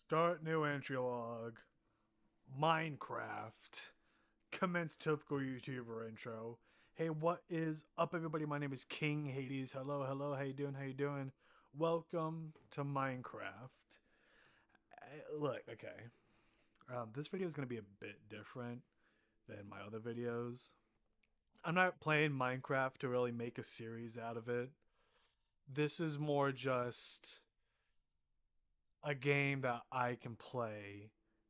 Start new entry log. Minecraft. Commence typical YouTuber intro. Hey, what is up, everybody? My name is King Hades. Hello, hello. How you doing? How you doing? Welcome to Minecraft. Look, okay. This video is gonna be a bit different than my other videos. I'm not playing Minecraft to really make a series out of it. This is more just a game that I can play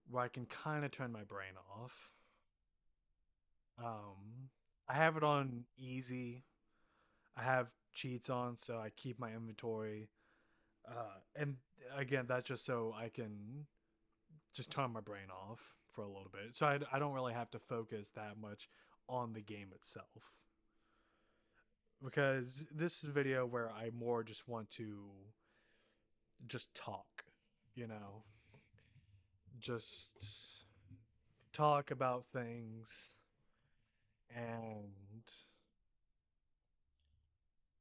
where I can kind of turn my brain off. Um, I have it on easy. I have cheats on, so I keep my inventory. And again, that's just so I can just turn my brain off for a little bit. So I don't really have to focus that much on the game itself. Because this is a video where I more just want to just talk, you know, just talk about things and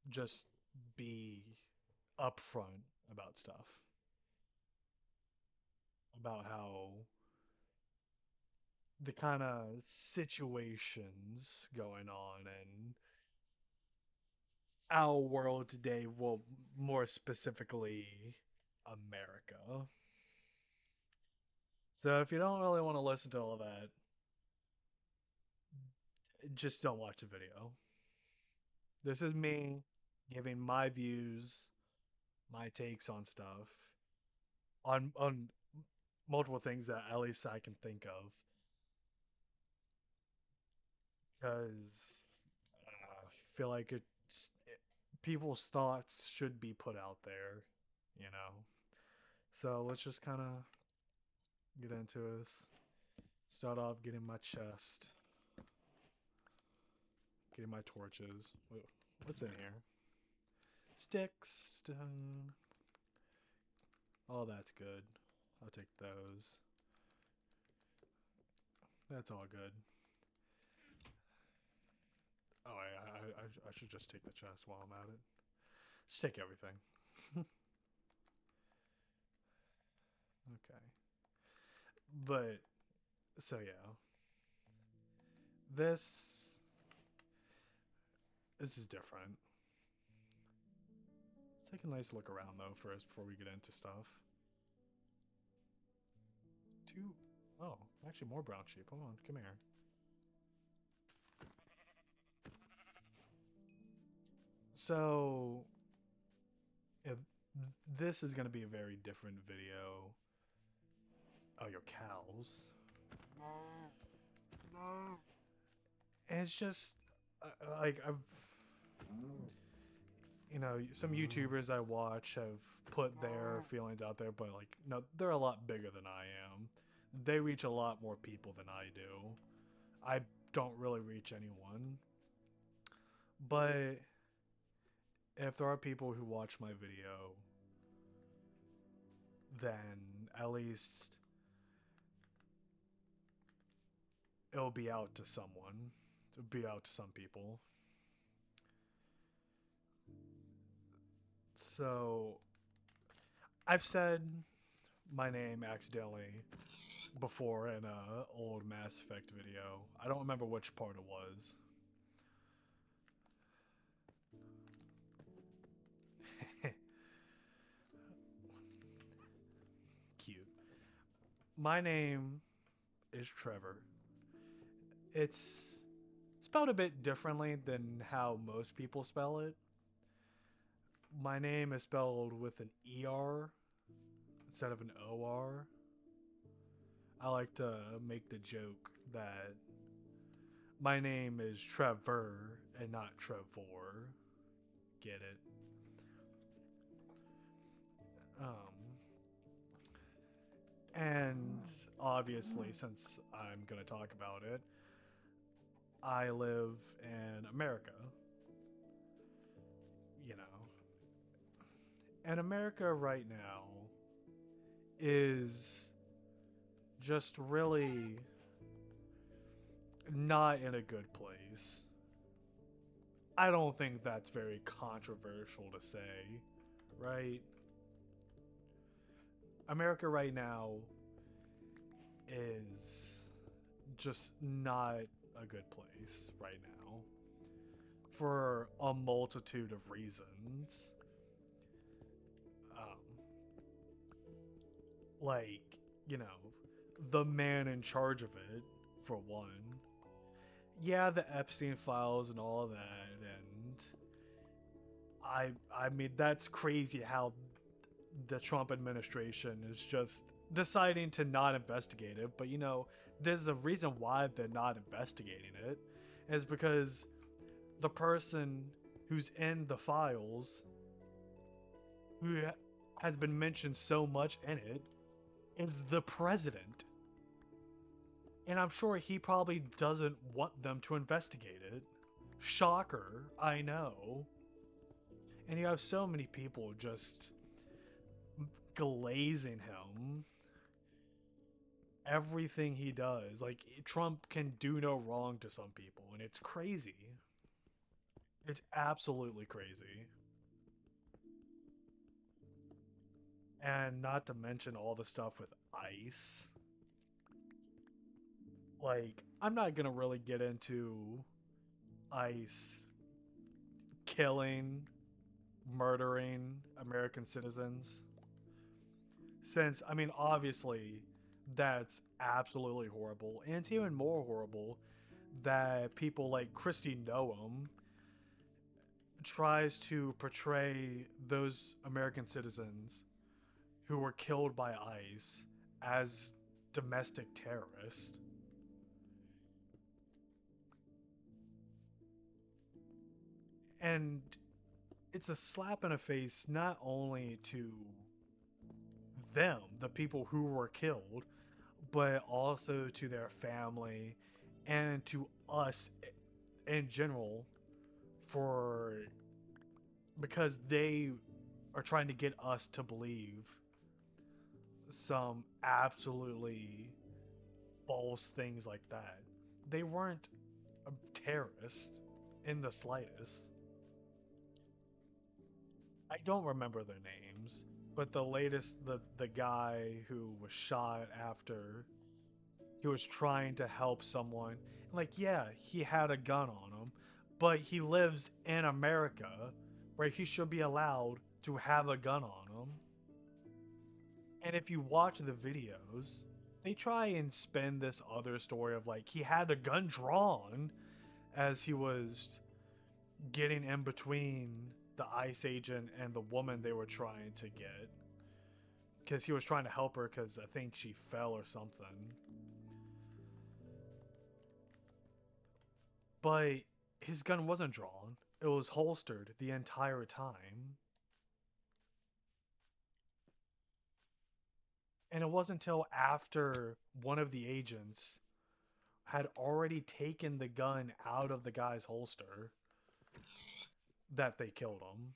just be upfront about stuff, about how the kind of situations going on in our world today, well, more specifically, America. So if you don't really want to listen to all that, just don't watch the video. This is me giving my views, my takes on stuff, on multiple things that at least I can think of. Because I feel like people's thoughts should be put out there, you know. So let's just kind of get into this. Start off getting my chest, getting my torches. What's in here? Sticks, stone. Oh, that's good. I'll take those. That's all good. Oh, I should just take the chest while I'm at it. Just take everything. Okay. But so yeah, this this is different. Let's take a nice look around though first before we get into stuff. Two oh, actually more brown sheep. Hold on, come here. So if this is gonna be a very different video. Oh, your cows. And it's just like some YouTubers I watch have put their feelings out there, but like, no, they're a lot bigger than I am. They reach a lot more people than I do. I don't really reach anyone. But if there are people who watch my video, then at least it'll be out to someone. It'll be out to some people. So I've said my name accidentally before in a old Mass Effect video. I don't remember which part it was. Cute. My name is Trevor. It's spelled a bit differently than how most people spell it. My name is spelled with an ER instead of an OR. I like to make the joke that my name is Trevor and not Trevor. Get it? Um, and obviously, since I'm going to talk about it, I live in America. You know, and America right now is just really not in a good place. I don't think that's very controversial to say, right? America right now is just not a good place right now for a multitude of reasons. Um, like, you know, the man in charge of it, for one. Yeah, the Epstein files and all that, and I mean that's crazy how the Trump administration is just deciding to not investigate it. But there's a reason why they're not investigating it, is because the person who's in the files, who has been mentioned so much in it, is the president. And I'm sure he probably doesn't want them to investigate it. Shocker, I know. And you have so many people just glazing him. Everything he does. Like, Trump can do no wrong to some people, and it's crazy. It's absolutely crazy. And not to mention all the stuff with ICE. Like, I'm not gonna really get into ICE killing, murdering American citizens. Since, I mean, obviously, that's absolutely horrible. And it's even more horrible that people like Kristi Noem tries to portray those American citizens who were killed by ICE as domestic terrorists. And it's a slap in the face not only to them, the people who were killed, but also to their family and to us in general, for because they are trying to get us to believe some absolutely false things like that. They weren't a terrorist in the slightest. I don't remember their names, but the guy who was shot after he was trying to help someone, like, yeah, he had a gun on him, but he lives in America where he should be allowed to have a gun on him. And if you watch the videos, they try and spin this other story of like he had a gun drawn as he was getting in between the ICE agent and the woman they were trying to get, because he was trying to help her because I think she fell or something. But his gun wasn't drawn, it was holstered the entire time. And it wasn't until after one of the agents had already taken the gun out of the guy's holster that they killed him.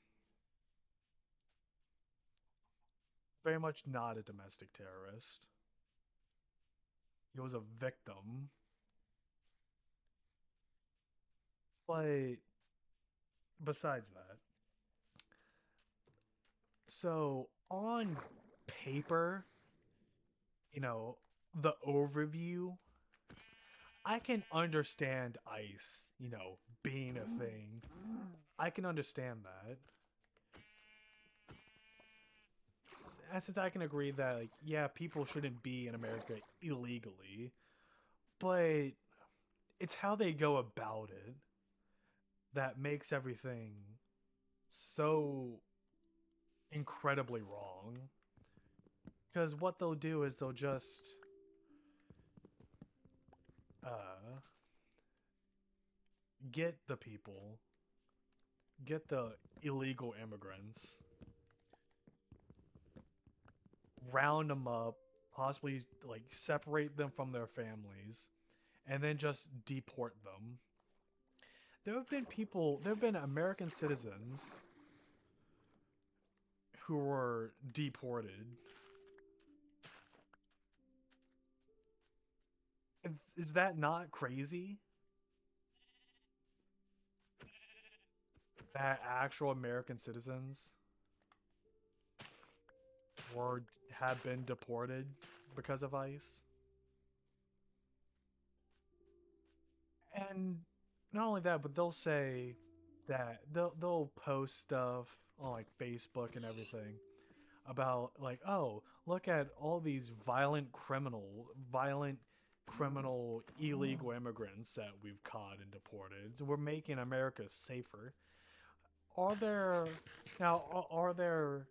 Very much not a domestic terrorist. He was a victim. But besides that, so on paper, the overview, I can understand ICE, being a thing. I can understand that. And since I can agree that, like, yeah, people shouldn't be in America illegally, but it's how they go about it that makes everything so incredibly wrong. Because what they'll do is they'll just uh, get the people, get the illegal immigrants, round them up, possibly like separate them from their families, and then just deport them. There have been American citizens who were deported. Is that not crazy? That actual American citizens or have been deported because of ICE. And not only that, but they'll say that they'll post stuff on like Facebook and everything about like, oh, look at all these violent criminal illegal immigrants that we've caught and deported. We're making America safer. Are there are there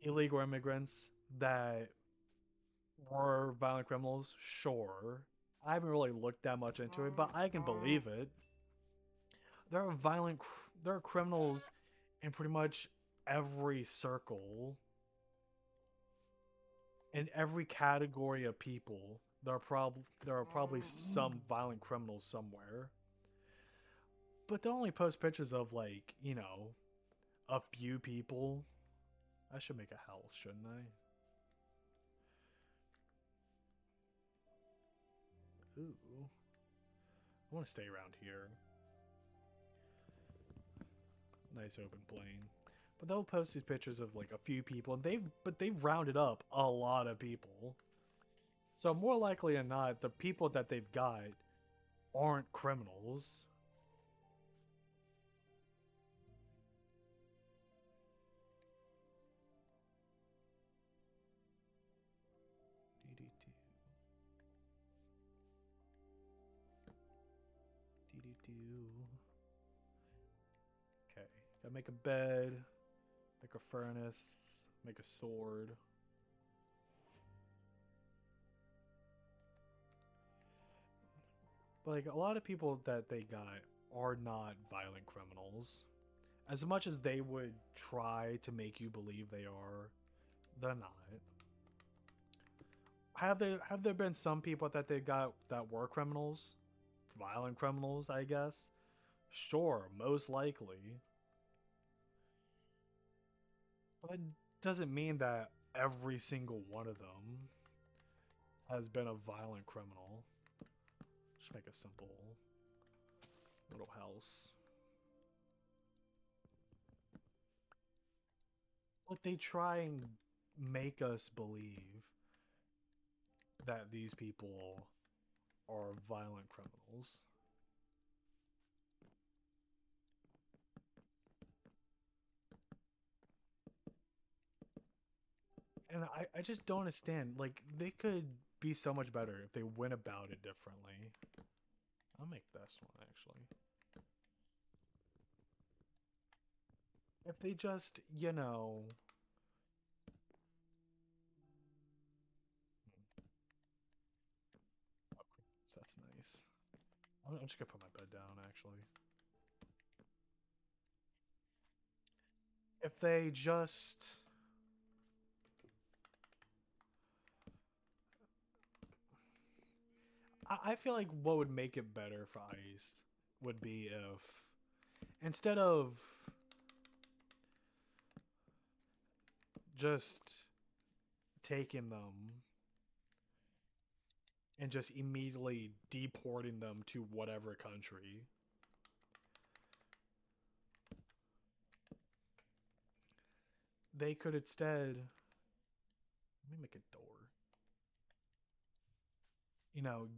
illegal immigrants that were violent criminals? Sure. I haven't really looked that much into it, but I can believe it. There are there are criminals in pretty much every circle, in every category of people. There are probably some violent criminals somewhere. But they only post pictures of like, a few people. I should make a house, shouldn't I? Ooh. I want to stay around here. Nice open plain. But they'll post these pictures of like a few people, and they've rounded up a lot of people. So more likely than not, the people that they've got aren't criminals. DD2. DD2. Okay. Gotta make a bed, make a furnace, make a sword. But like a lot of people that they got are not violent criminals. As much as they would try to make you believe they are, they're not. Have there been some people that they got that were criminals? Violent criminals, I guess. Sure, most likely. But that doesn't mean that every single one of them has been a violent criminal. Just make a simple little house. But they try and make us believe that these people are violent criminals. And I just don't understand. Like, they could be so much better if they went about it differently. I'll make this one, actually. If they just, so that's nice. I'm just gonna put my bed down, actually. If they just... I feel like what would make it better for ICE would be if instead of just taking them and just immediately deporting them to whatever country, they could instead, let me make a door,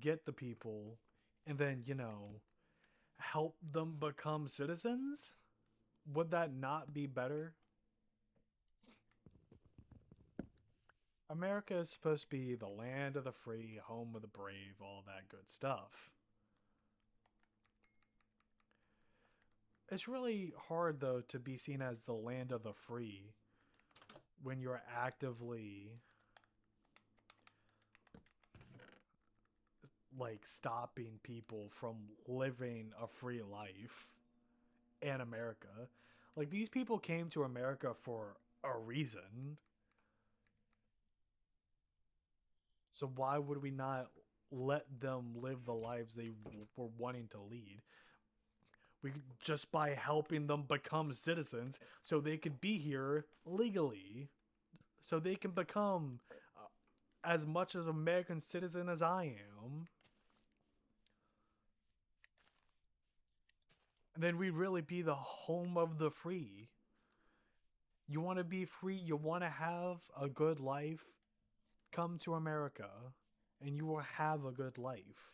get the people and then, help them become citizens? Would that not be better? America is supposed to be the land of the free, home of the brave, all that good stuff. It's really hard, though, to be seen as the land of the free when you're actively, like, stopping people from living a free life in America. Like, these people came to America for a reason. So why would we not let them live the lives they were wanting to lead? We just by helping them become citizens so they could be here legally, so they can become as much as American citizen as I am. And then we'd really be the home of the free. You want to be free, you want to have a good life, come to America and you will have a good life.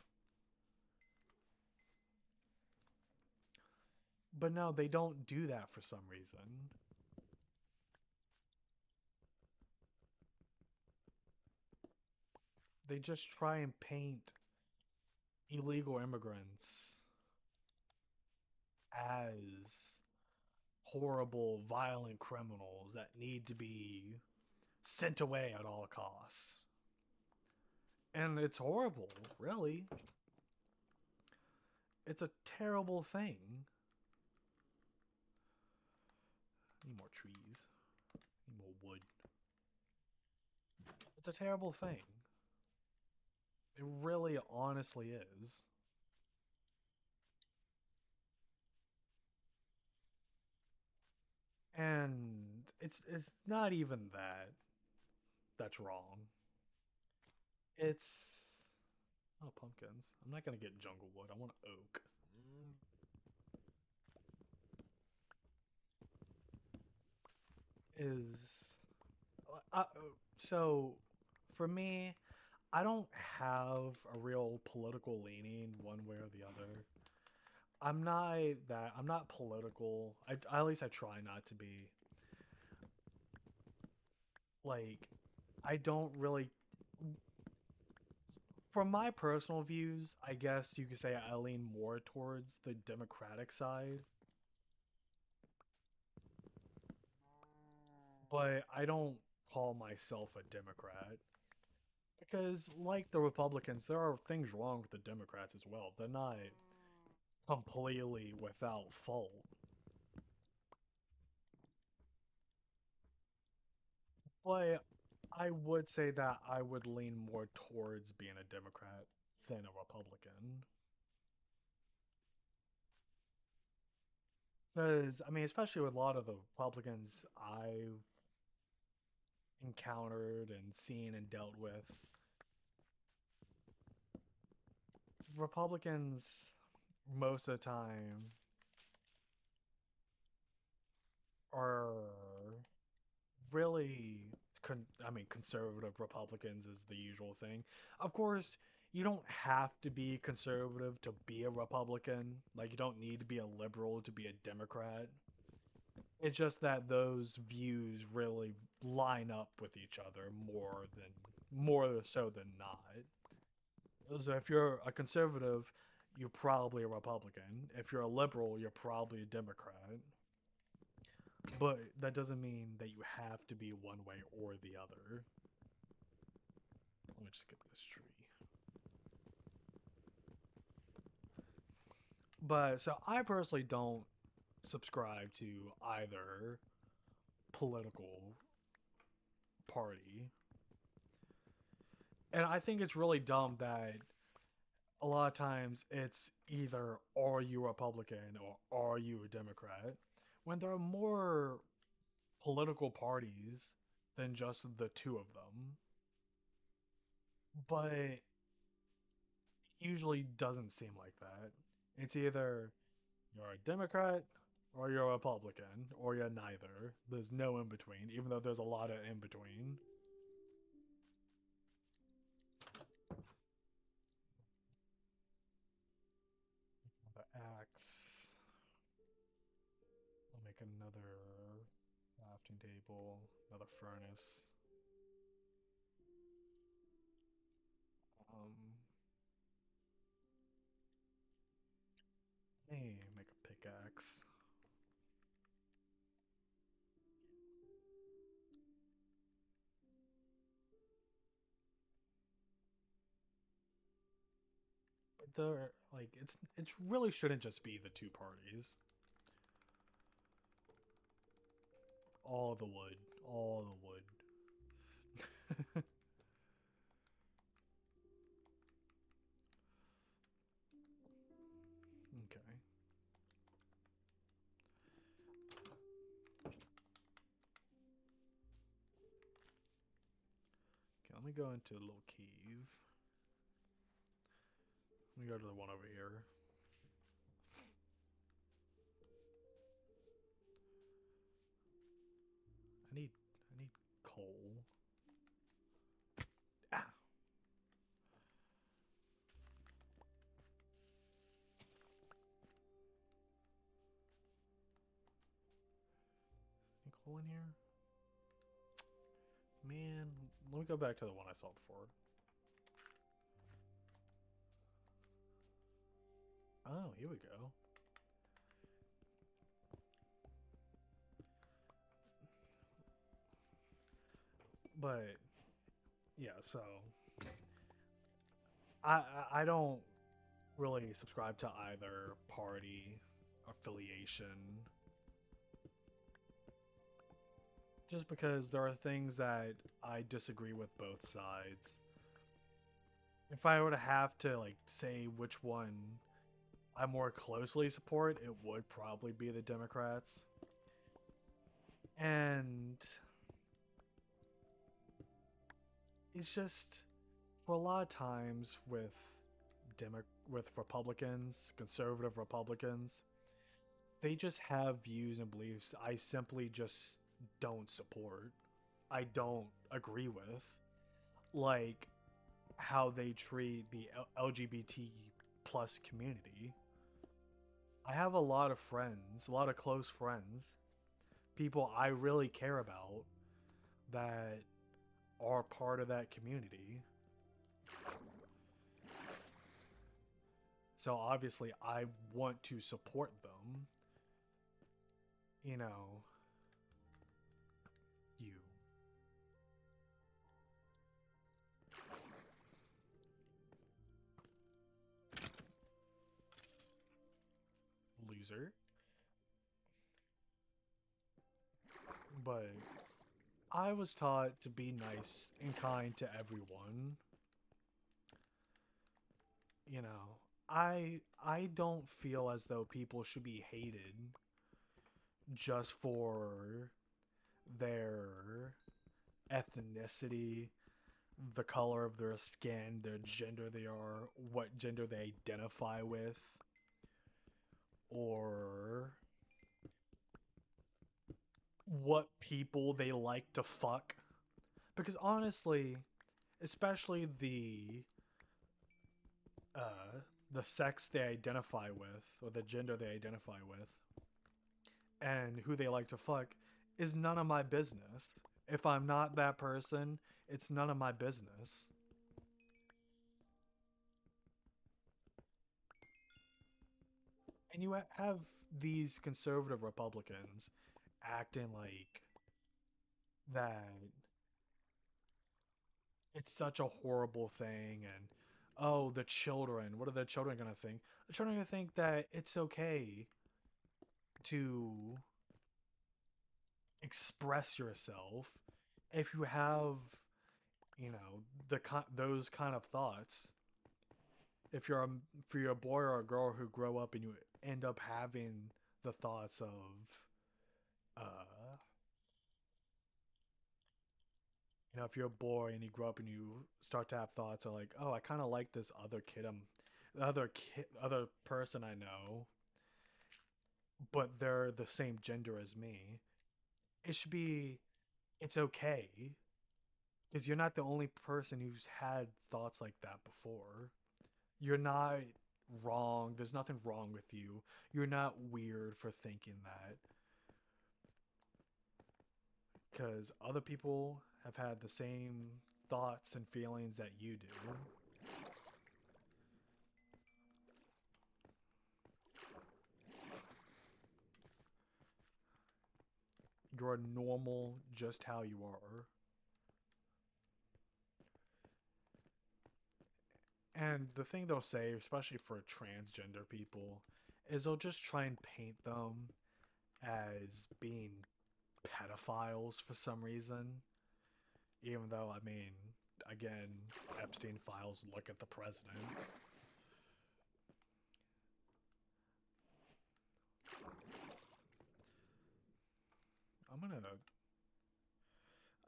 But no, they don't do that for some reason. They just try and paint illegal immigrants as horrible, violent criminals that need to be sent away at all costs. And it's horrible, really. It's a terrible thing. Need more trees. Need more wood. It's a terrible thing. It really honestly is. And it's not even that's wrong. It's oh, pumpkins. I'm not gonna get jungle wood. I want oak. Is uh, so for me, I don't have a real political leaning one way or the other. I'm not political. At least I try not to be. Like I don't really from my personal views, I guess you could say I lean more towards the Democratic side, but I don't call myself a Democrat because, like the Republicans, there are things wrong with the Democrats as well. They're not completely without fault, but I would say that I would lean more towards being a Democrat than a Republican. Because, I mean, especially with a lot of the Republicans I've encountered and seen and dealt with, Republicans most of the time are really I mean conservative Republicans is the usual thing. Of course, you don't have to be conservative to be a Republican. Like you don't need to be a liberal to be a Democrat. It's just that those views really line up with each other more so than not. So if you're a conservative, you're probably a Republican. If you're a liberal, you're probably a Democrat. But that doesn't mean that you have to be one way or the other. Let me just get this tree. But so I personally don't subscribe to either political party. And I think it's really dumb that a lot of times it's either are you a Republican or are you a Democrat when there are more political parties than just the two of them. But it usually doesn't seem like that. It's either you're a Democrat or you're a Republican or you're neither. There's no in between, even though there's a lot of in between. The axe. I'll make another crafting table, another furnace. Um, hey, make a pickaxe. But the like, it really shouldn't just be the two parties. All the wood, all the wood. Okay. Okay, let me go into a little cave. Let me go to the one over here. I need coal. Ah. Any coal in here? Man, let me go back to the one I saw before. Oh, here we go. But yeah, so I don't really subscribe to either party affiliation just because there are things that I disagree with both sides. If I were to have to like say which one I more closely support, it would probably be the Democrats. And it's just for a lot of times with with Republicans, conservative Republicans, they just have views and beliefs I simply just don't support. I don't agree with, like how they treat the LGBT plus community. I have a lot of friends, a lot of close friends, people I really care about that are part of that community. So obviously I want to support them. You know, you loser. But I was taught to be nice and kind to everyone. You know, I don't feel as though people should be hated just for their ethnicity, the color of their skin, their gender they are, what gender they identify with, or what people they like to fuck. Because honestly, especially uh the sex they identify with or the gender they identify with and who they like to fuck is none of my business. If I'm not that person, it's none of my business. And you have these conservative Republicans acting like that it's such a horrible thing and oh, the children, what are the children going to think? The children are going to think that it's okay to express yourself if you have, you know, those kind of thoughts. If you're a, if you're a boy or a girl who grow up and you end up having the thoughts of uh if you're a boy and you grow up and you start to have thoughts of like, oh, I kind of like this other kid, the other kid, other person I know, but they're the same gender as me. It should be, it's okay because you're not the only person who's had thoughts like that before. You're not wrong. There's nothing wrong with you. You're not weird for thinking that because other people have had the same thoughts and feelings that you do. You're normal just how you are. And the thing they'll say, especially for transgender people, is they'll just try and paint them as being pedophiles for some reason. Even though, I mean, again, Epstein files look at the president. I'm gonna.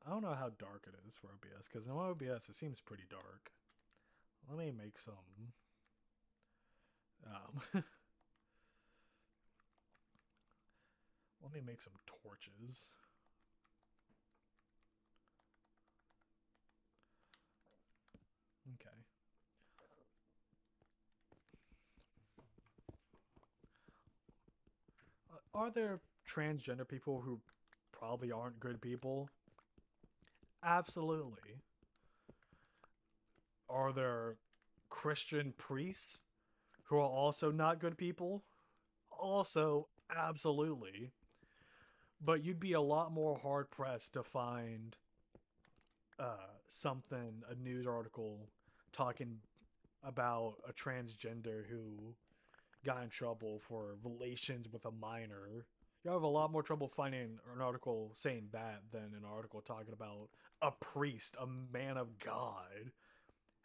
I don't know how dark it is for OBS, because in OBS it seems pretty dark. Let me make some. Let me make some torches. Are there transgender people who probably aren't good people? Absolutely. Are there Christian priests who are also not good people? Also, absolutely. But you'd be a lot more hard pressed to find something, a news article talking about a transgender who got in trouble for relations with a minor. You have a lot more trouble finding an article saying that than an article talking about a priest, a man of God,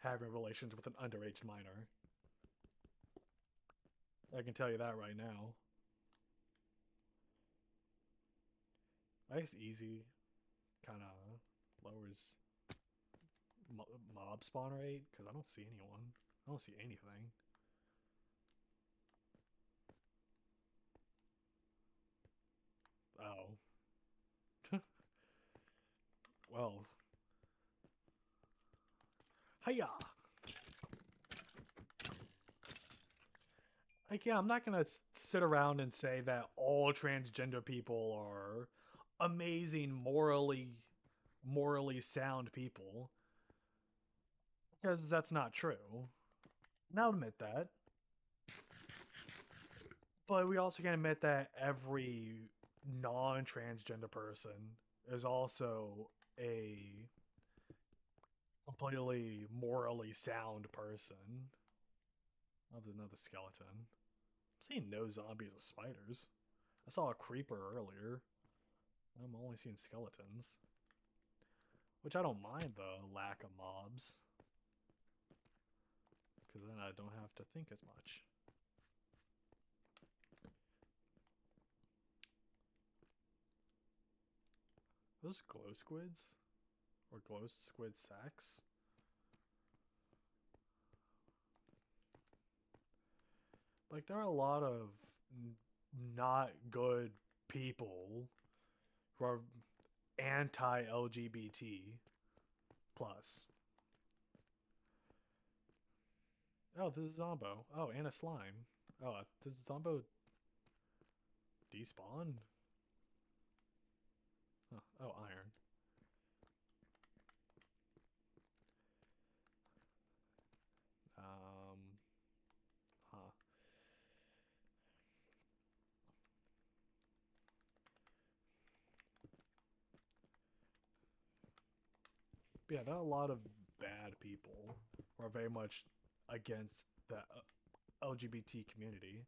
having relations with an underage minor. I can tell you that right now. I guess easy kind of lowers mob spawn rate because I don't see anyone. I don't see anything. Oh. Well. Hiya! Like, yeah, I'm not gonna sit around and say that all transgender people are amazing, morally sound people, because that's not true. And I'll admit that. But we also can admit that every non-transgender person is also a completely morally sound person. Oh, there's another skeleton. I'm seeing no zombies or spiders. I saw a creeper earlier. I'm only seeing skeletons. Which I don't mind the lack of mobs. Because then I don't have to think as much. Those glow squids? Or glow squid sacks? Like, there are a lot of not good people who are anti-LGBT plus. Oh, this is Zombo. Oh, and a slime. Oh, does Zombo despawn? Huh. Oh, iron. Um, huh. But yeah, there are a lot of bad people who are very much against the LGBT community.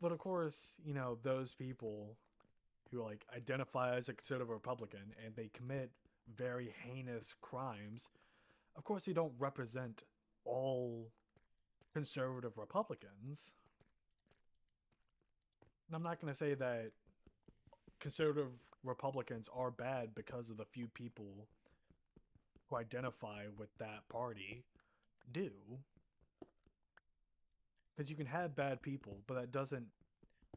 But of course, those people who like identify as a conservative Republican and they commit very heinous crimes, of course they don't represent all conservative Republicans. And I'm not going to say that conservative Republicans are bad because of the few people who identify with that party do. Because you can have bad people, but that doesn't,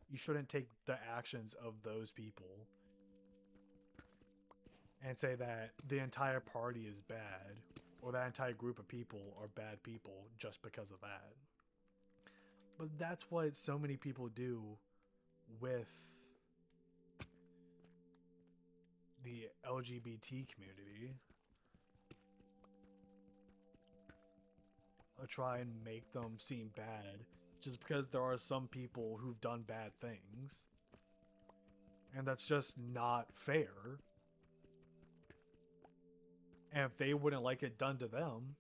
you shouldn't take the actions of those people and say that the entire party is bad or that entire group of people are bad people just because of that. But that's what so many people do with the LGBT community. Try and make them seem bad just because there are some people who've done bad things. And that's just not fair. And if they wouldn't like it done to them,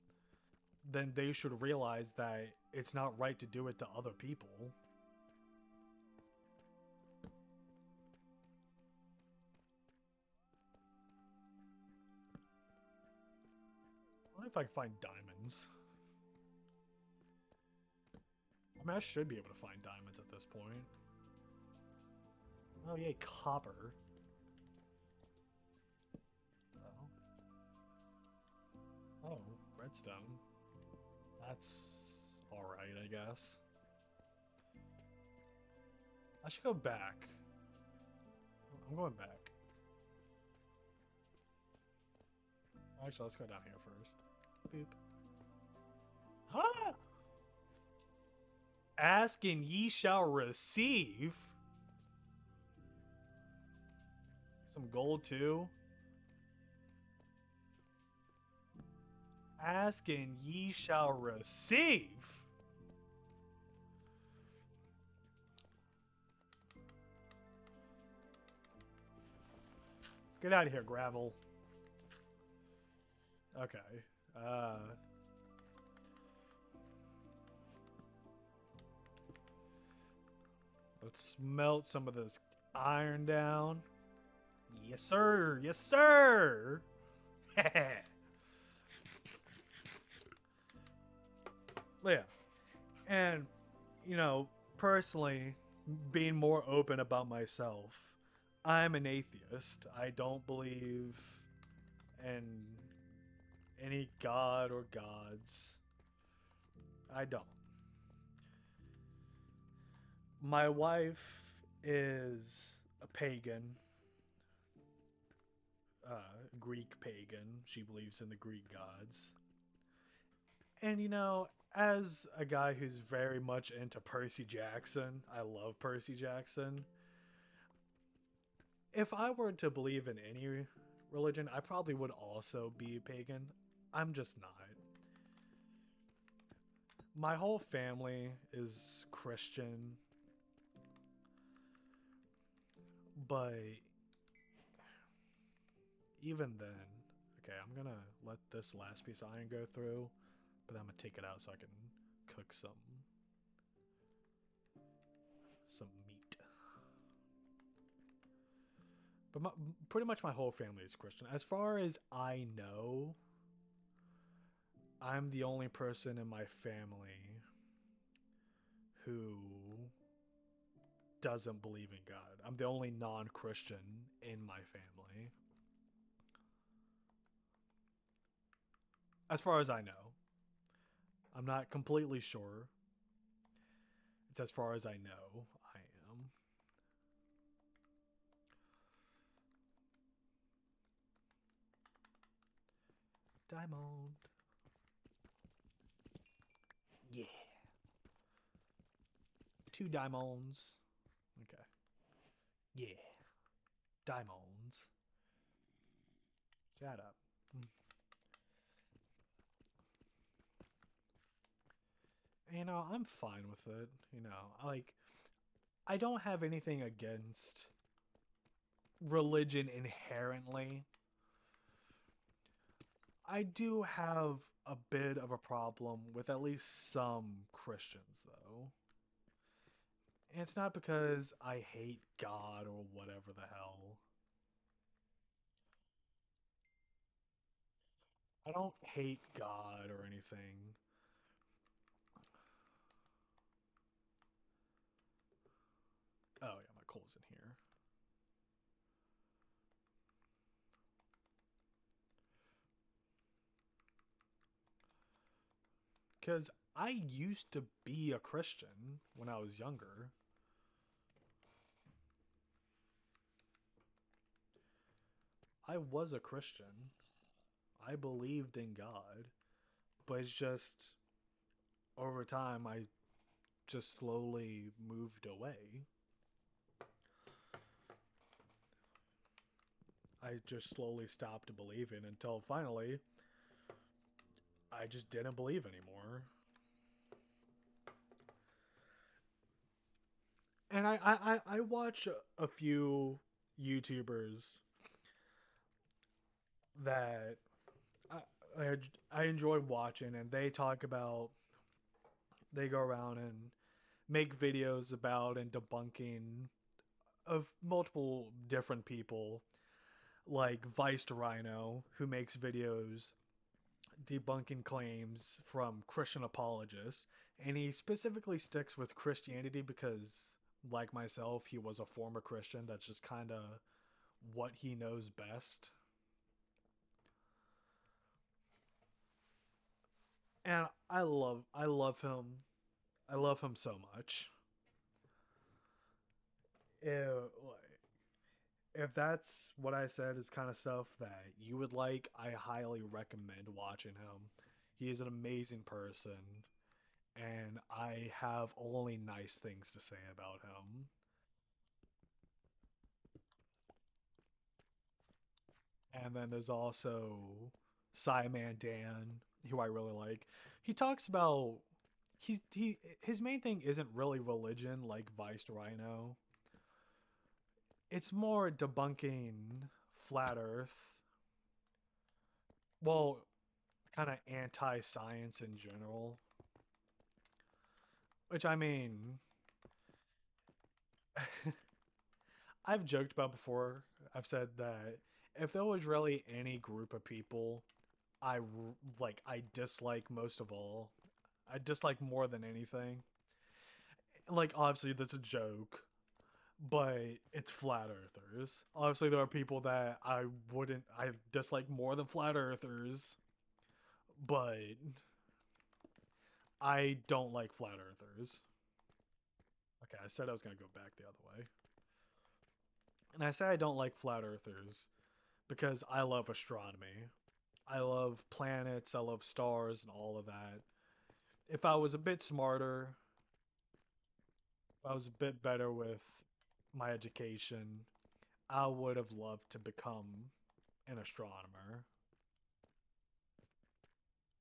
then they should realize that it's not right to do it to other people. I wonder if I can find diamonds. I mean, I should be able to find diamonds at this point. Oh, yay, copper. Oh. Oh, redstone. That's alright, I guess. I should go back. I'm going back. Actually, let's go down here first. Boop. Ah! Ask and ye shall receive. Some gold too. Ask and ye shall receive. Get out of here, gravel. Okay. Uh, let's melt some of this iron down. Yes, sir. Yes, sir. Yeah. And, you know, personally, being more open about myself, I'm an atheist. I don't believe in any god or gods. I don't. My wife is a pagan, Greek pagan. She believes in the Greek gods. And as a guy who's very much into Percy Jackson, I love Percy Jackson. If I were to believe in any religion, I probably would also be a pagan. I'm just not. My whole family is Christian, but even then, okay, I'm gonna let this last piece of iron go through, but I'm gonna take it out so I can cook some meat. But pretty much my whole family is Christian. As far as I know, I'm the only person in my family who doesn't believe in God. I'm the only non-Christian in my family. As far as I know. I'm not completely sure. It's as far as I know I am. Diamond. Yeah. 2 diamonds. Okay. Yeah. Diamonds. Shut up. I'm fine with it. I don't have anything against religion inherently. I do have a bit of a problem with at least some Christians, though. And it's not because I hate God or whatever the hell. I don't hate God or anything. Oh, yeah, my coal's in here. Because I used to be a Christian when I was younger. I was a Christian. I believed in God. But it's just over time, I just slowly moved away. I just slowly stopped believing until finally I just didn't believe anymore. And I watch a few YouTubers that I, I enjoy watching, and they talk about, they go around and make videos about and debunking of multiple different people, like Vice Rhino, who makes videos debunking claims from Christian apologists, and he specifically sticks with Christianity because, like myself, he was a former Christian. That's just kind of what he knows best. And I love him. I love him so much. If, if that's what I said is kind of stuff that you would like, I highly recommend watching him. He is an amazing person, and I have only nice things to say about him. And then there's also Simon Dan, who I really like. He talks about his main thing isn't really religion like Vice Rhino. It's more debunking flat Earth. Well, kind of anti-science in general. Which I mean, I've joked about before. I've said that if there was really any group of people I dislike most of all, I dislike more than anything. Like obviously that's a joke, but it's flat earthers. Obviously there are people that I dislike more than flat earthers, but I don't like flat earthers. Okay, I said I was going to go back the other way. And I say I don't like flat earthers because I love astronomy. I love planets, I love stars and all of that. If I was a bit smarter, if I was a bit better with my education, I would have loved to become an astronomer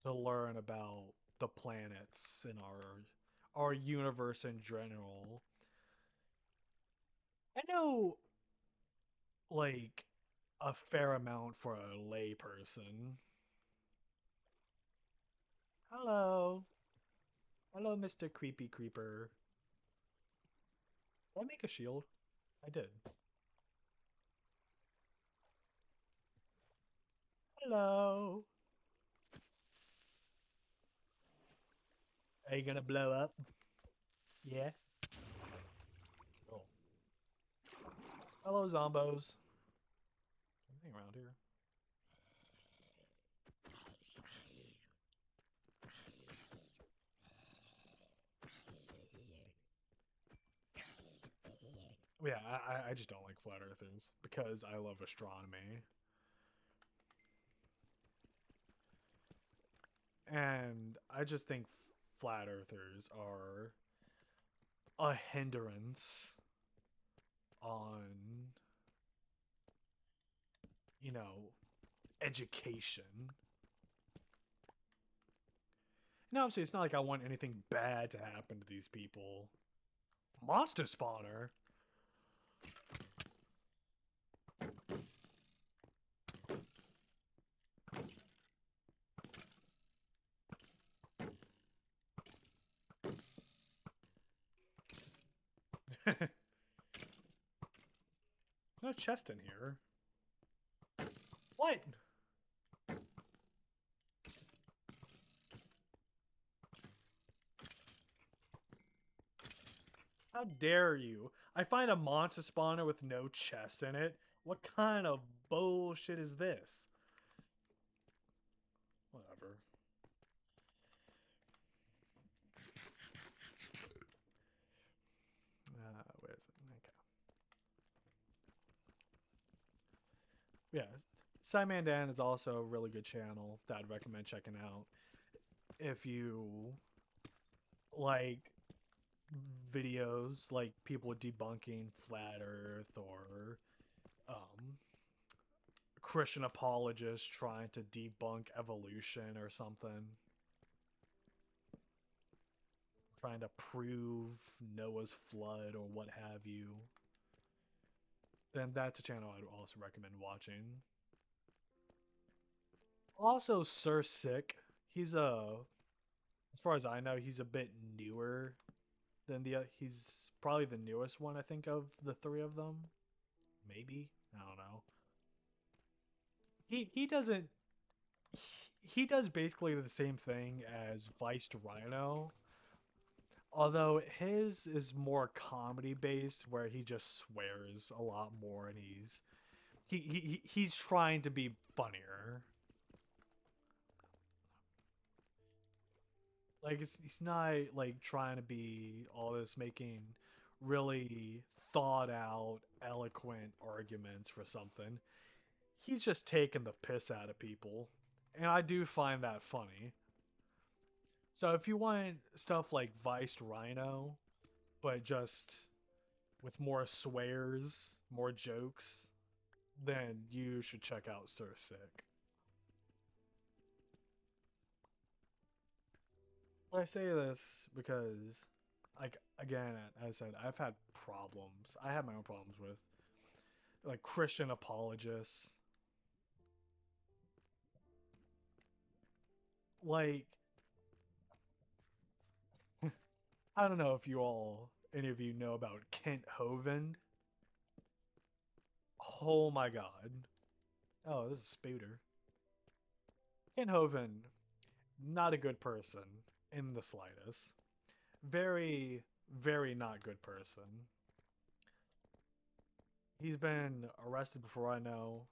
to learn about the planets in our universe in general. I know like a fair amount for a lay person. Hello. Hello, Mr. Creepy Creeper. Did I make a shield? I did. Hello. Are you gonna blow up? Yeah. Cool. Hello, zombos. Anything around here? Yeah, I just don't like flat earthers because I love astronomy. And I just think flat earthers are a hindrance on, you know, education. And obviously, it's not like I want anything bad to happen to these people. Monster spawner? There's no chest in here. What? How dare you? I find a monster spawner with no chest in it. What kind of bullshit is this? Whatever. Where is it? Okay. Yeah. Simon Dan is also a really good channel that I'd recommend checking out if you like videos like people debunking flat earth or um, Christian apologists trying to debunk evolution or something, trying to prove Noah's flood or what have you, then that's a channel I'd also recommend watching. Also, Sir Sick, he's as far as I know, he's a bit newer than he's probably the newest one I think of the three of them. Maybe, I don't know. He doesn't he does basically the same thing as Vice Rhino, although his is more comedy based, where he just swears a lot more, and he's trying to be funnier. Like he's not like trying to be all this making really thought out, eloquent arguments for something. He's just taking the piss out of people, and I do find that funny. So if you want stuff like Vice Rhino, but just with more swears, more jokes, then you should check out Sir Sick. I say this because, like, again, as I said, I've had problems. I have my own problems with like Christian apologists. Like, I don't know if you all, any of you know about Kent Hovind. Oh my god. Oh, this is Spooter. Kent Hovind, not a good person in the slightest. Very, very not good person. He's been arrested before, I know.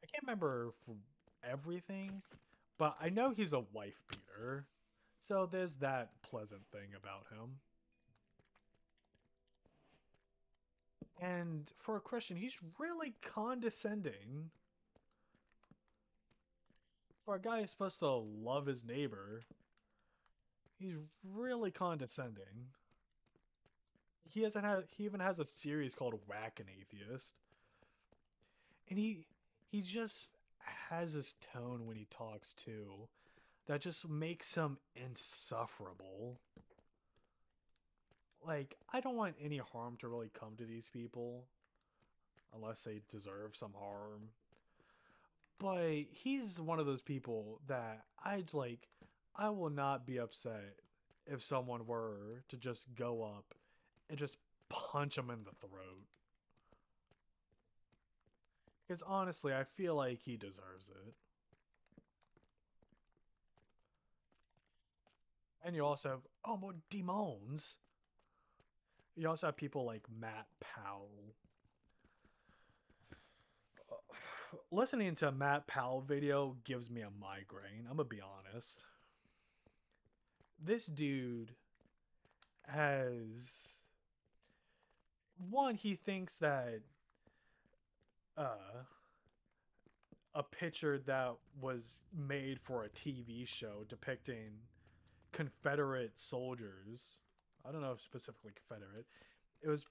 I can't remember for everything, but I know he's a wife beater. So there's that pleasant thing about him. And for a Christian, he's really condescending. For a guy who's supposed to love his neighbor, he's really condescending. He even has a series called Whack an Atheist. And he just has this tone when he talks too that just makes him insufferable. Like, I don't want any harm to really come to these people unless they deserve some harm. But he's one of those people that I will not be upset if someone were to just go up and just punch him in the throat. Because honestly, I feel like he deserves it. And you also have, oh, more demons. You also have people like Matt Powell. Listening to a Matt Powell video gives me a migraine. I'm gonna be honest. This dude has one. He thinks that uh, a picture that was made for a TV show depicting Confederate soldiers. I don't know if specifically Confederate. It was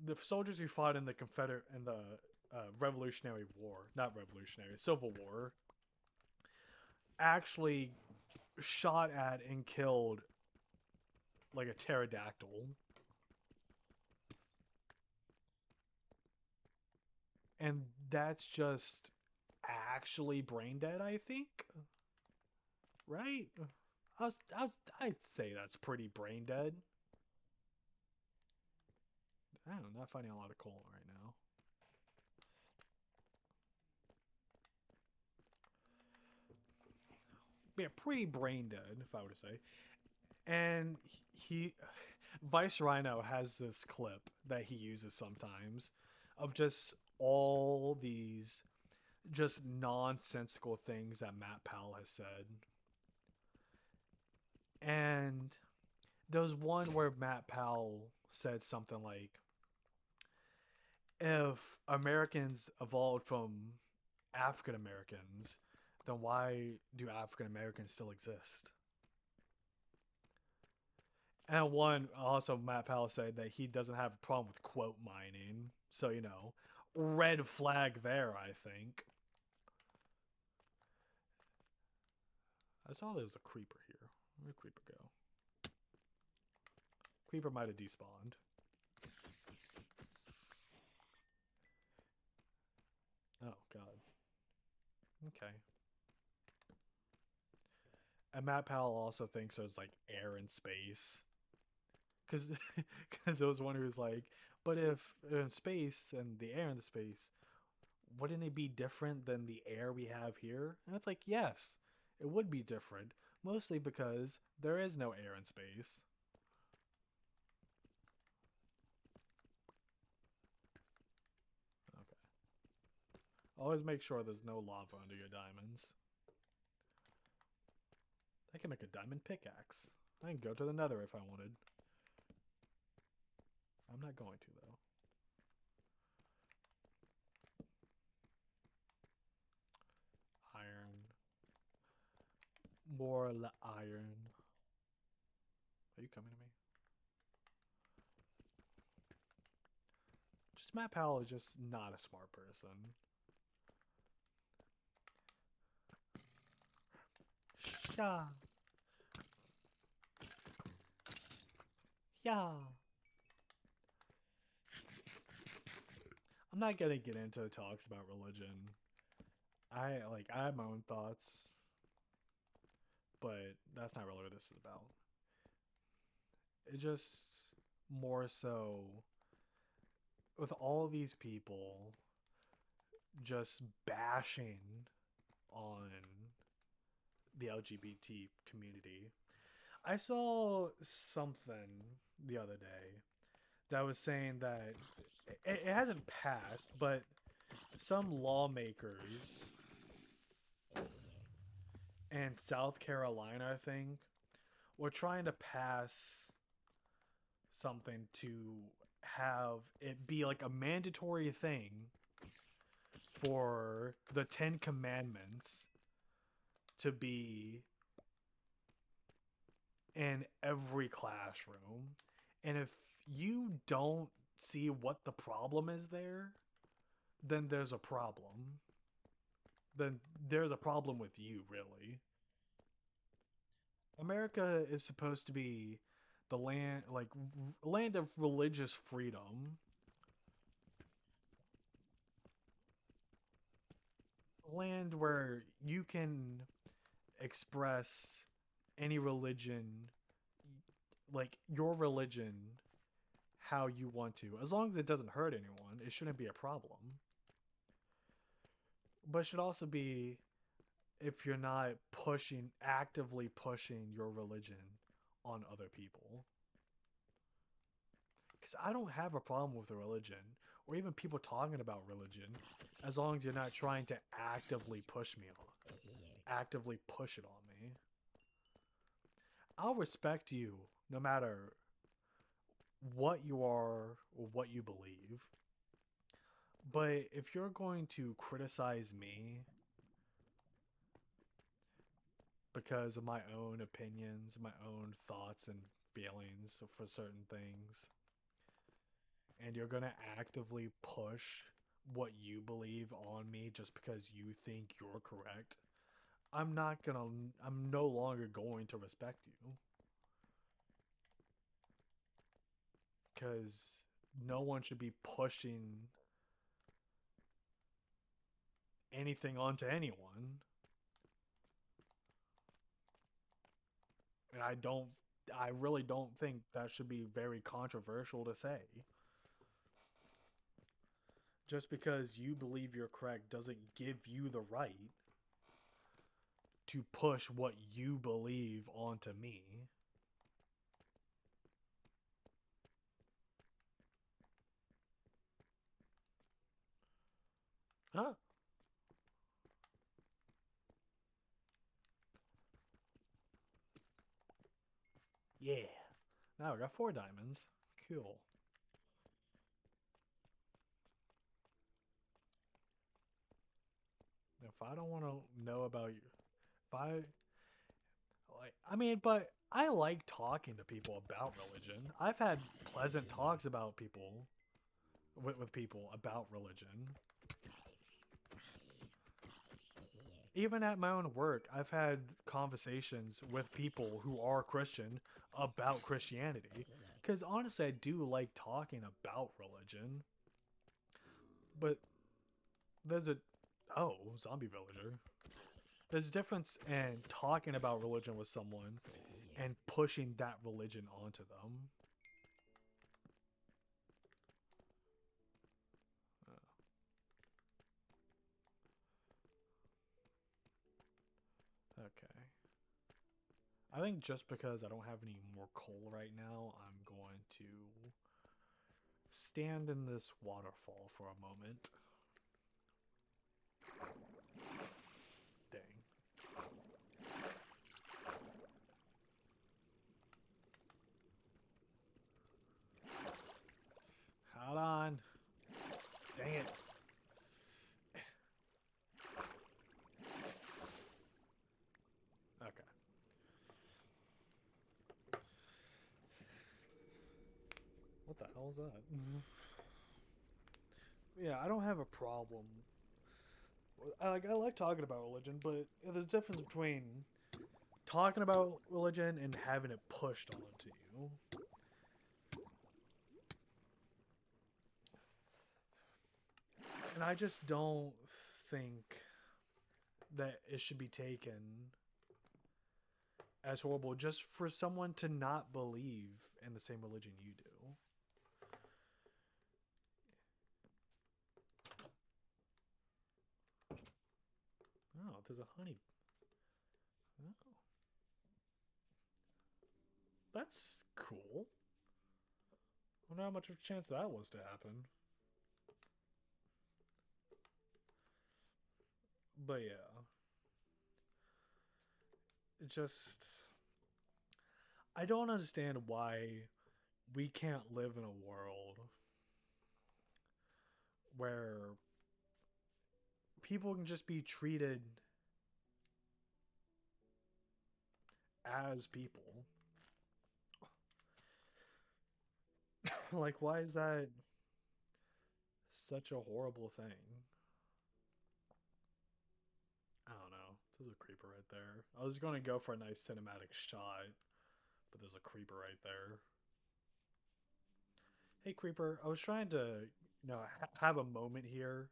the soldiers who fought in the Confederate in the Revolutionary War, not Revolutionary, Civil War, actually shot at and killed like a pterodactyl, and that's just actually brain dead. I think, right? I'd say that's pretty brain dead. I don't know, not finding a lot of colon right now. Yeah, pretty brain dead, if I were to say. And he Vice Rhino has this clip that he uses sometimes of just all these just nonsensical things that Matt Powell has said. And there was one where Matt Powell said something like, if Americans evolved from African Americans, then why do African Americans still exist? And one also, Matt Powell said that he doesn't have a problem with quote mining. So, red flag there, I think. I saw there was a creeper here. Where'd creeper go? Creeper might have despawned. Oh, God. Okay. And Matt Powell also thinks there's like air in space. Because there was one who was like, but if in space and the air in the space, wouldn't it be different than the air we have here? And it's like, yes, it would be different. Mostly because there is no air in space. Okay. Always make sure there's no lava under your diamonds. I can make a diamond pickaxe. I can go to the nether if I wanted. I'm not going to, though. Iron. More iron. Are you coming to me? Matt Powell is just not a smart person. Yeah. Yeah. I'm not gonna get into talks about religion. I have my own thoughts, but that's not really what this is about. It just more so with all these people just bashing on the LGBT community. I saw something the other day that was saying that it hasn't passed, but some lawmakers in South Carolina, I think, were trying to pass something to have it be like a mandatory thing for the Ten Commandments to be in every classroom. And if you don't see what the problem is there, then there's a problem. Then there's a problem with you, really. America is supposed to be the land, like land of religious freedom, land where you can express any religion, like your religion, how you want to. As long as it doesn't hurt anyone, it shouldn't be a problem. But it should also be if you're not actively pushing your religion on other people. Because I don't have a problem with a religion or even people talking about religion as long as you're not trying to actively push it on me. I'll respect you no matter what you are or what you believe. But if you're going to criticize me because of my own opinions, my own thoughts and feelings for certain things, and you're going to actively push what you believe on me just because you think you're correct, I'm no longer going to respect you. Because no one should be pushing anything onto anyone. And I really don't think that should be very controversial to say. Just because you believe you're correct doesn't give you the right to push what you believe onto me. Huh? Yeah. Now we got 4 diamonds. Cool. If I don't want to know about you, if I like, I mean, but I like talking to people about religion. I've had pleasant talks about people with people about religion. Even at my own work, I've had conversations with people who are Christian about Christianity. Because honestly, I do like talking about religion. But there's a. Oh, zombie villager. There's a difference in talking about religion with someone and pushing that religion onto them. Okay. I think just because I don't have any more coal right now, I'm going to stand in this waterfall for a moment. Dang. Hold on. Dang it. Okay. What the hell is that? yeah, I don't have a problem. I like talking about religion, but there's a difference between talking about religion and having it pushed onto you. And I just don't think that it should be taken as horrible just for someone to not believe in the same religion you do. Oh, there's a honey. Oh, that's cool. I wonder how much of a chance that was to happen. But yeah, it just. I don't understand why we can't live in a world where people can just be treated as people. Like, why is that such a horrible thing? I don't know. There's a creeper right there. I was going to go for a nice cinematic shot, but there's a creeper right there. Hey, creeper, I was trying to, have a moment here,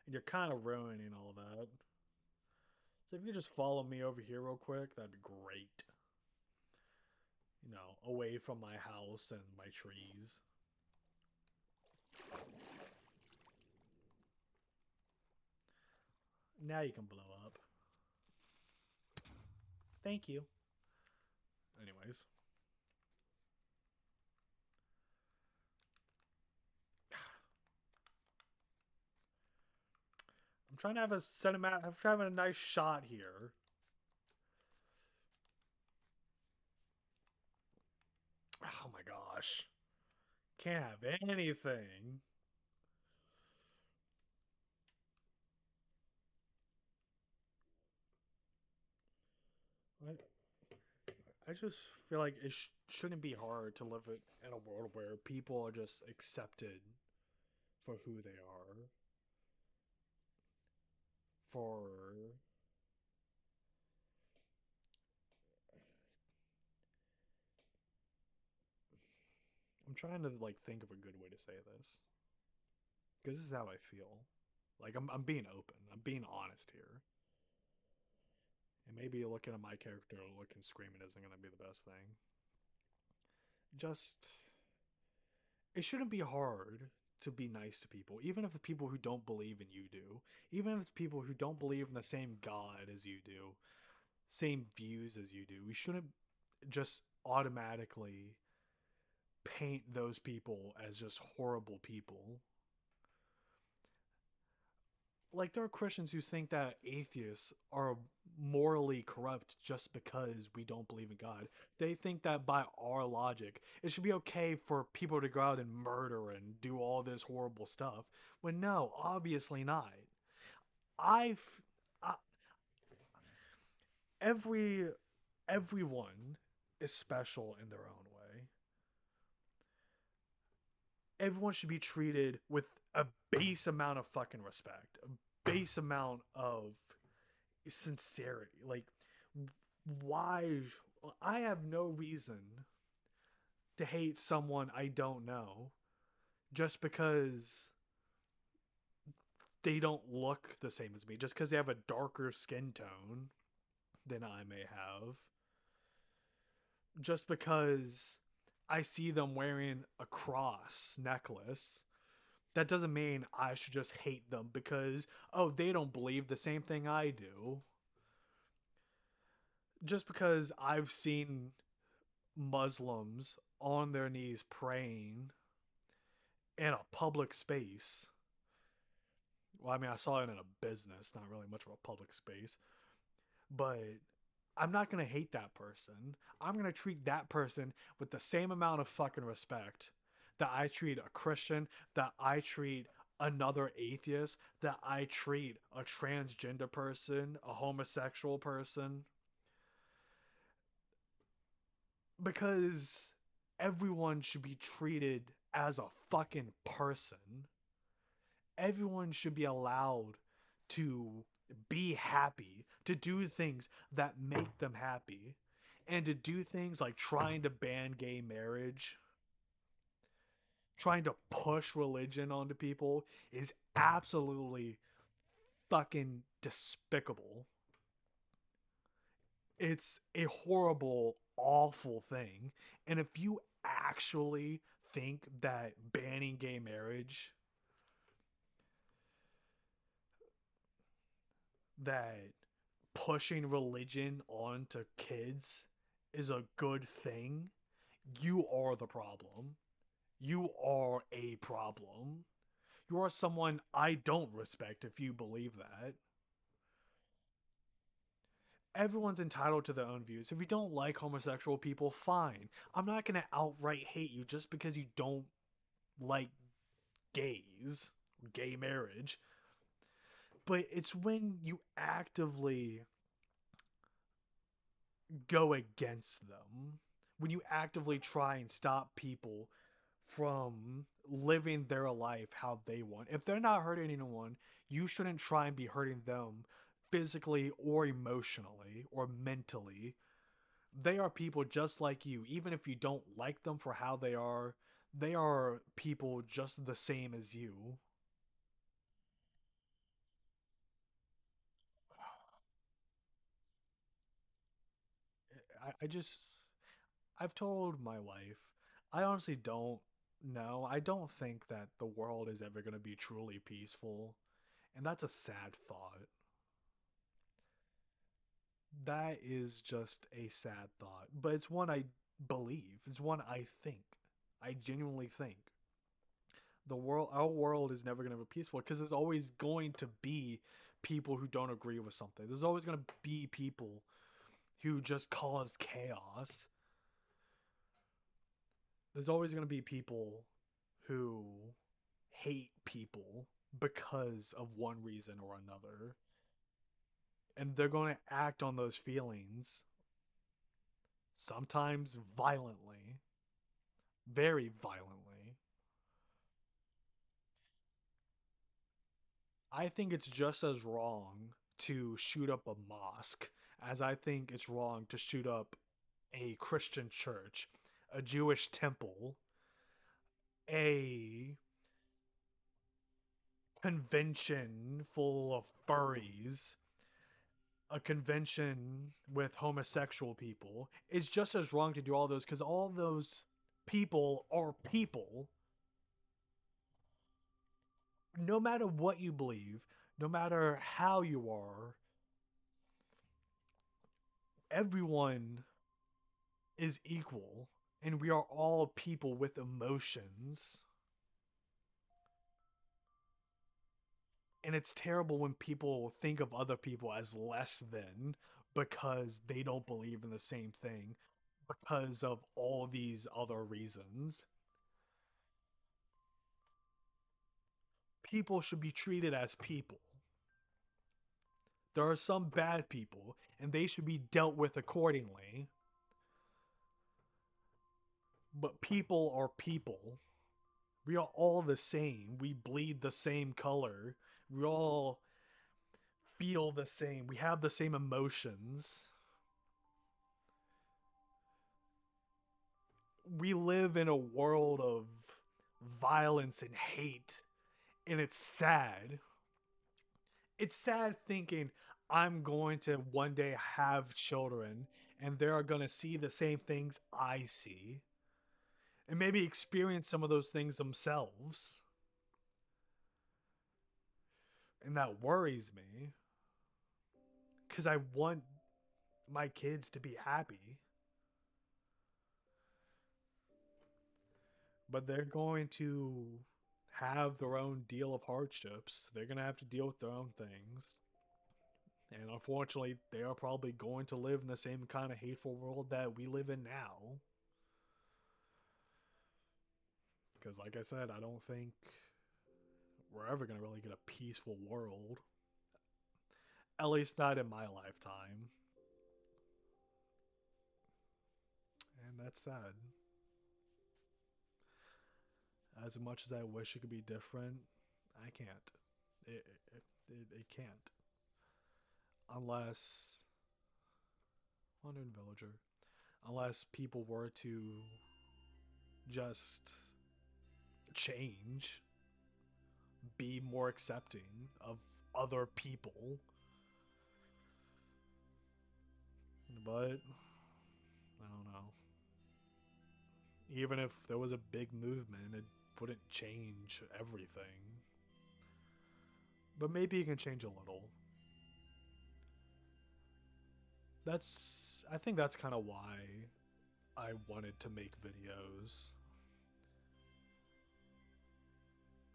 and you're kind of ruining all that. So if you just follow me over here real quick, that'd be great. Away from my house and my trees. Now you can blow up. Thank you. Anyways. I'm trying to have a cinematic. I'm having a nice shot here. Oh my gosh. Can't have anything. I just feel like it shouldn't be hard to live it in a world where people are just accepted for who they are. For I'm trying to like think of a good way to say this because this is how I feel. Like I'm being open. I'm being honest here. And maybe looking at my character looking screaming isn't going to be the best thing. Just it shouldn't be hard to be nice to people, even if the people who don't believe in you do, even if it's people who don't believe in the same God as you do, same views as you do. We shouldn't just automatically paint those people as just horrible people. Like there are Christians who think that atheists are morally corrupt just because we don't believe in God. They think that by our logic, it should be okay for people to go out and murder and do all this horrible stuff. When no, obviously not. I've I, every everyone is special in their own way. Everyone should be treated with a base amount of fucking respect, a base amount of sincerity. Like, why? I have no reason to hate someone I don't know just because they don't look the same as me, just because they have a darker skin tone than I may have, just because I see them wearing a cross necklace. That doesn't mean I should just hate them because, oh, they don't believe the same thing I do. Just because I've seen Muslims on their knees praying in a public space. Well, I mean, I saw it in a business, not really much of a public space, but I'm not going to hate that person. I'm going to treat that person with the same amount of fucking respect that I treat a Christian, that I treat another atheist, that I treat a transgender person, a homosexual person. Because everyone should be treated as a fucking person. Everyone should be allowed to be happy, to do things that make them happy, and to do things like trying to ban gay marriage, trying to push religion onto people is absolutely fucking despicable. It's a horrible, awful thing. And if you actually think that banning gay marriage, that pushing religion onto kids is a good thing, you are the problem. You are a problem. You are someone I don't respect if you believe that. Everyone's entitled to their own views. If you don't like homosexual people, fine. I'm not going to outright hate you just because you don't like gays, gay marriage. But it's when you actively go against them, when you actively try and stop people from living their life how they want. If they're not hurting anyone, you shouldn't try and be hurting them physically or emotionally or mentally. They are people just like you. Even if you don't like them for how they are people just the same as you. I just, I've told my wife, I honestly don't know. I don't think that the world is ever going to be truly peaceful. And that's a sad thought. That is just a sad thought. But it's one I believe. It's one I think. I genuinely think. Our world is never going to be peaceful because there's always going to be people who don't agree with something. There's always going to be people who just cause chaos. There's always going to be people who hate people because of one reason or another. And they're going to act on those feelings, sometimes violently, very violently. I think it's just as wrong to shoot up a mosque as I think it's wrong to shoot up a Christian church, a Jewish temple, a convention full of furries, a convention with homosexual people. It's just as wrong to do all those because all those people are people. No matter what you believe, no matter how you are, everyone is equal and we are all people with emotions. And it's terrible when people think of other people as less than because they don't believe in the same thing because of all these other reasons. People should be treated as people. There are some bad people and they should be dealt with accordingly. But people are people. We are all the same. We bleed the same color. We all feel the same. We have the same emotions. We live in a world of violence and hate, and it's sad. It's sad thinking I'm going to one day have children and they're going to see the same things I see and maybe experience some of those things themselves. And that worries me because I want my kids to be happy. But they're going to have their own deal of hardships. They're going to have to deal with their own things. And unfortunately, they are probably going to live in the same kind of hateful world that we live in now. Because, like I said, I don't think we're ever going to really get a peaceful world. At least not in my lifetime. And that's sad. As much as I wish it could be different, I can't. It can't unless London Villager, unless people were to just change, be more accepting of other people. But I don't know. Even if there was a big movement, it wouldn't change everything. But maybe it can change a little. I think that's kind of why I wanted to make videos.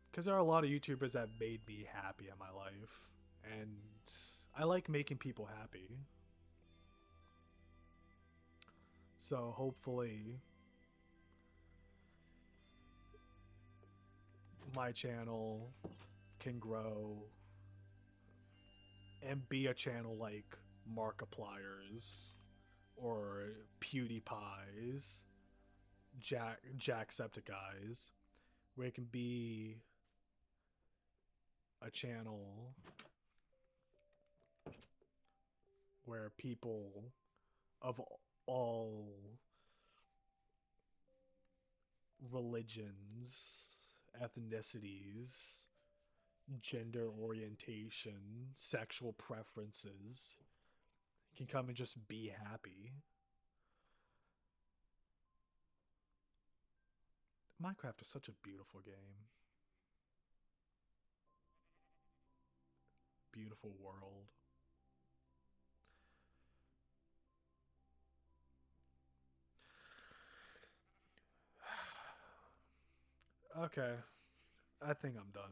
Because there are a lot of YouTubers that made me happy in my life. And I like making people happy. So hopefully my channel can grow and be a channel like Markiplier's or PewDiePie's, Jacksepticeye's, where it can be a channel where people of all religions, ethnicities, gender orientation, sexual preferences can come and just be happy. Minecraft is such a beautiful game. Beautiful world. Okay, I think I'm done.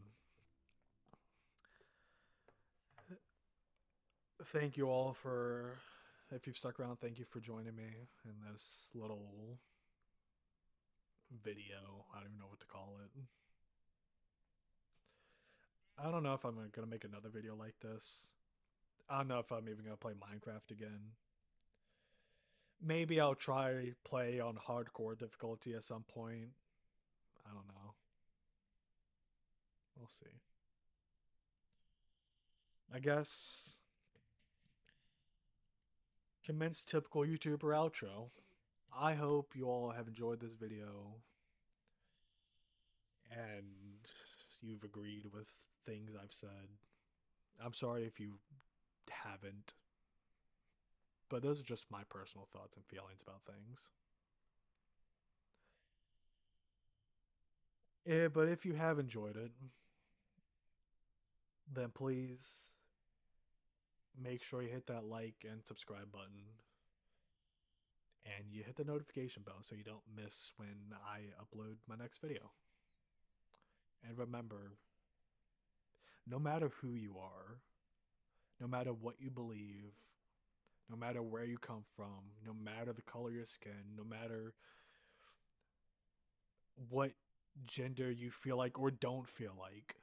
Thank you all for, if you've stuck around, thank you for joining me in this little video. I don't even know what to call it. I don't know if I'm gonna make another video like this. I don't know if I'm even gonna play Minecraft again. Maybe I'll try play on hardcore difficulty at some point. I don't know. We'll see. I guess commence typical YouTuber outro. I hope you all have enjoyed this video and you've agreed with things I've said. I'm sorry if you haven't, but those are just my personal thoughts and feelings about things. Yeah, but if you have enjoyed it, then please make sure you hit that like and subscribe button and you hit the notification bell so you don't miss when I upload my next video. And remember, no matter who you are, no matter what you believe, no matter where you come from, no matter the color of your skin, no matter what gender you feel like or don't feel like,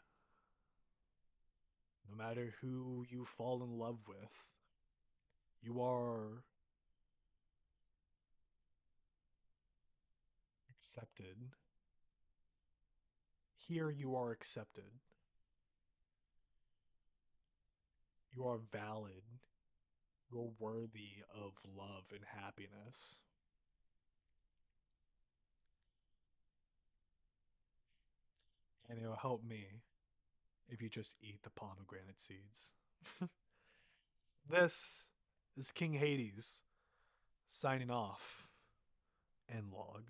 no matter who you fall in love with, you are accepted. Here you are accepted. You are valid. You're worthy of love and happiness. And it'll help me if you just eat the pomegranate seeds. This is King Hades signing off and log.